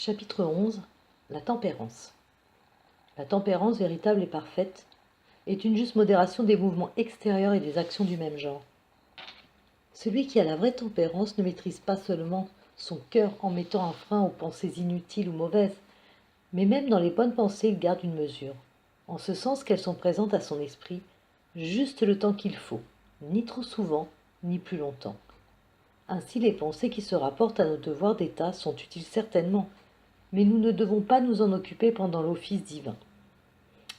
Chapitre 11. La tempérance. La tempérance véritable et parfaite est une juste modération des mouvements extérieurs et des actions du même genre. Celui qui a la vraie tempérance ne maîtrise pas seulement son cœur en mettant un frein aux pensées inutiles ou mauvaises, mais même dans les bonnes pensées il garde une mesure, en ce sens qu'elles sont présentes à son esprit juste le temps qu'il faut, ni trop souvent, ni plus longtemps. Ainsi les pensées qui se rapportent à nos devoirs d'état sont utiles certainement, mais nous ne devons pas nous en occuper pendant l'office divin.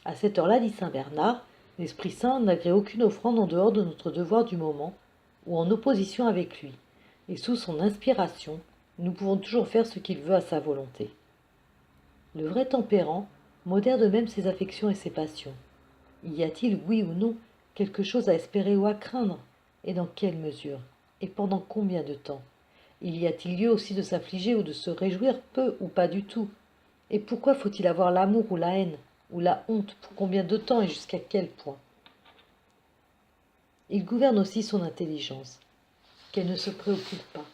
À cette heure-là, dit saint Bernard, l'Esprit Saint n'agrée aucune offrande en dehors de notre devoir du moment, ou en opposition avec lui, et sous son inspiration, nous pouvons toujours faire ce qu'il veut à sa volonté. Le vrai tempérant modère de même ses affections et ses passions. Y a-t-il, oui ou non, quelque chose à espérer ou à craindre, et dans quelle mesure, et pendant combien de temps? Il y a-t-il lieu aussi de s'affliger ou de se réjouir, peu ou pas du tout? Et pourquoi faut-il avoir l'amour ou la haine, ou la honte, pour combien de temps et jusqu'à quel point? Il gouverne aussi son intelligence, qu'elle ne se préoccupe pas,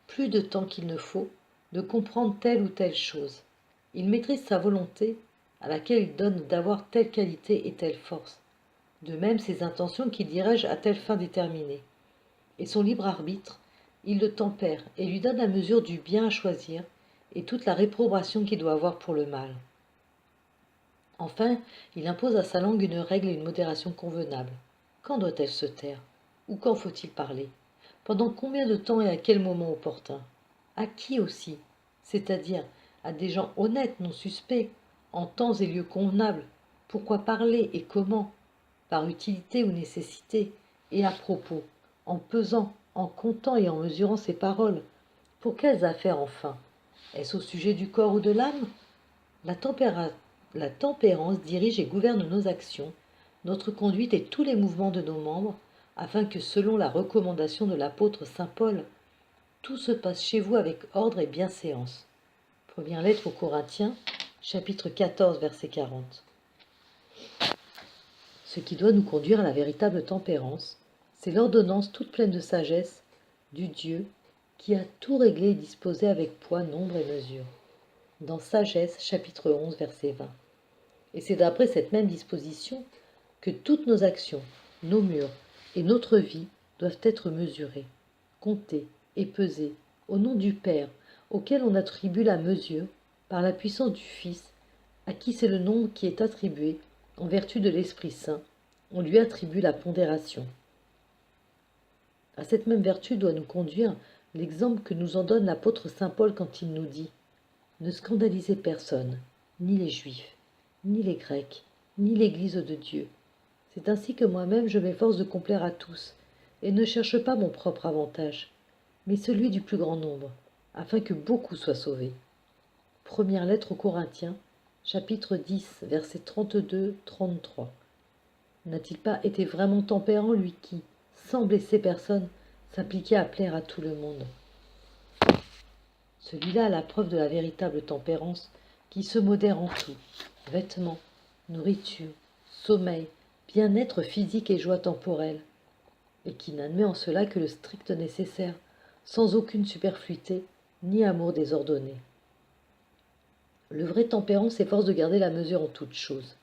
plus de temps qu'il ne faut, de comprendre telle ou telle chose. Il maîtrise sa volonté, à laquelle il donne d'avoir telle qualité et telle force, de même ses intentions qu'il dirige à telle fin déterminée. Et son libre arbitre, il le tempère et lui donne la mesure du bien à choisir et toute la réprobation qu'il doit avoir pour le mal. Enfin, il impose à sa langue une règle et une modération convenables. Quand doit-elle se taire? Ou quand faut-il parler? Pendant combien de temps et à quel moment opportun? À qui aussi? C'est-à-dire à des gens honnêtes, non suspects, en temps et lieu convenables. Pourquoi parler et comment? Par utilité ou nécessité, et à propos, en pesant, en comptant et en mesurant ses paroles. Pour quelles affaires enfin? Est-ce au sujet du corps ou de l'âme? La tempérance dirige et gouverne nos actions, notre conduite et tous les mouvements de nos membres, afin que, selon la recommandation de l'apôtre saint Paul, tout se passe chez vous avec ordre et bienséance. Première lettre aux Corinthiens, chapitre 14, verset 40. Ce qui doit nous conduire à la véritable tempérance, c'est l'ordonnance toute pleine de sagesse du Dieu qui a tout réglé et disposé avec poids, nombre et mesure. Dans Sagesse, chapitre 11, verset 20. Et c'est d'après cette même disposition que toutes nos actions, nos murs et notre vie doivent être mesurées, comptées et pesées au nom du Père, auquel on attribue la mesure, par la puissance du Fils, à qui c'est le nombre qui est attribué, en vertu de l'Esprit Saint, on lui attribue la pondération. À cette même vertu doit nous conduire l'exemple que nous en donne l'apôtre saint Paul quand il nous dit « Ne scandalisez personne, ni les Juifs, ni les Grecs, ni l'Église de Dieu. C'est ainsi que moi-même je m'efforce de complaire à tous, et ne cherche pas mon propre avantage, mais celui du plus grand nombre, afin que beaucoup soient sauvés. » Première lettre aux Corinthiens, chapitre 10, versets 32-33. N'a-t-il pas été vraiment tempérant, lui qui, sans blesser personne, s'appliquait à plaire à tout le monde? Celui-là a la preuve de la véritable tempérance, qui se modère en tout, vêtements, nourriture, sommeil, bien-être physique et joie temporelle, et qui n'admet en cela que le strict nécessaire, sans aucune superfluité, ni amour désordonné. Le vrai tempérant s'efforce de garder la mesure en toutes choses,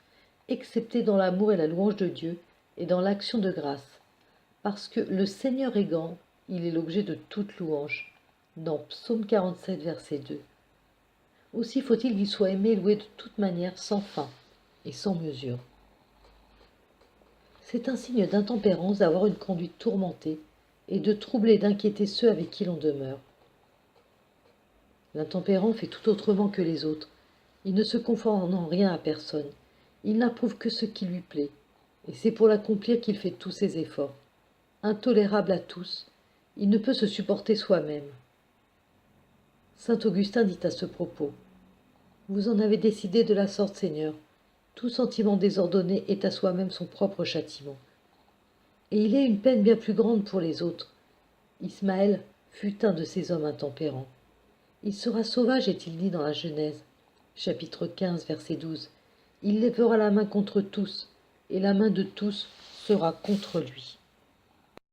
excepté dans l'amour et la louange de Dieu, et dans l'action de grâce, parce que le Seigneur est grand, il est l'objet de toute louange, dans Psaume 47, verset 2. Aussi faut-il qu'il soit aimé et loué de toute manière, sans fin et sans mesure. C'est un signe d'intempérance d'avoir une conduite tourmentée, et de troubler et d'inquiéter ceux avec qui l'on demeure. L'intempérant fait tout autrement que les autres, il ne se conforme en rien à personne, il n'approuve que ce qui lui plaît, et c'est pour l'accomplir qu'il fait tous ses efforts. Intolérable à tous, il ne peut se supporter soi-même. Saint Augustin dit à ce propos: « Vous en avez décidé de la sorte, Seigneur. Tout sentiment désordonné est à soi-même son propre châtiment. Et il est une peine bien plus grande pour les autres. Ismaël fut un de ces hommes intempérants. Il sera sauvage, est-il dit dans la Genèse, chapitre 15, verset 12. Il lèvera la main contre tous, et la main de tous sera contre lui. »